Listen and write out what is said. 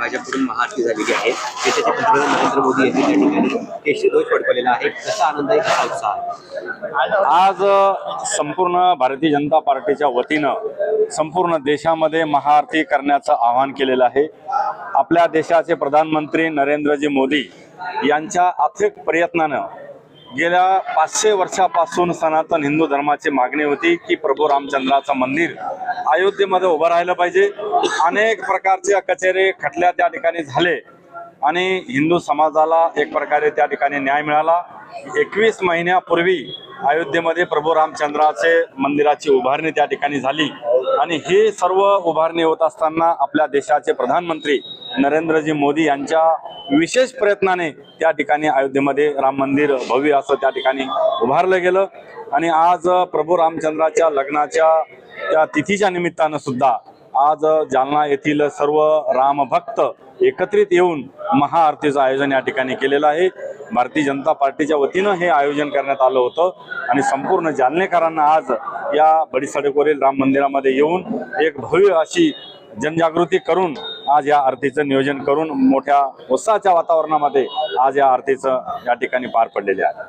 भाजपकडून महाआरती झालेली आहे. देशाचे पंतप्रधान नरेंद्र मोदी यांनी त्या ठिकाणी केशरी ध्वज फडकवलेला आहे. कसा आनंद आहे, कसा उत्साह आहे? आज संपूर्ण भारतीय जनता पार्टीच्या वतीनं संपूर्ण देशामध्ये महाआरती करण्याचं आवाहन केलेलं आहे. आपल्या देशाचे प्रधानमंत्री नरेंद्रजी मोदी यांच्या अथक प्रयत्नानं गेल्या 500 वर्षापासून सनातन हिंदू धर्माची मागणी होती की प्रभू रामचंद्राचं मंदिर अयोध्येमध्ये उभं राहिलं पाहिजे. अनेक प्रकारच्या कचेरे खटल्या त्या ठिकाणी झाले आणि हिंदू समाजाला एक प्रकारे त्या ठिकाणी न्याय मिळाला. 21 महिन्यापूर्वी अयोध्येमध्ये प्रभू रामचंद्राचे मंदिराची उभारणी त्या ठिकाणी झाली आणि हे सर्व उभारणी होत असताना आपल्या देशाचे प्रधानमंत्री नरेंद्रजी मोदी यांच्या विशेष प्रयत्नाने त्या ठिकाणी अयोध्येमध्ये राम मंदिर भव्य असं त्या ठिकाणी उभारलं गेलं. आणि आज प्रभू रामचंद्राच्या लग्नाच्या त्या तिथीच्या निमित्तानं सुद्धा आज जालना येथील सर्व रामभक्त एकत्रित येऊन महाआरतीचं आयोजन या ठिकाणी केलेलं आहे. भारतीय जनता पार्टीच्या वतीनं हे आयोजन करण्यात आलं होतं आणि संपूर्ण जालनेकरांना आज या बडीसडकवरील राम मंदिरामध्ये येऊन एक भव्य अशी जनजागृती करून आज या आरतीचं नियोजन करून मोठ्या उत्साहाच्या वातावरणामध्ये आज या आरतीचं या ठिकाणी पार पडलेले आहे.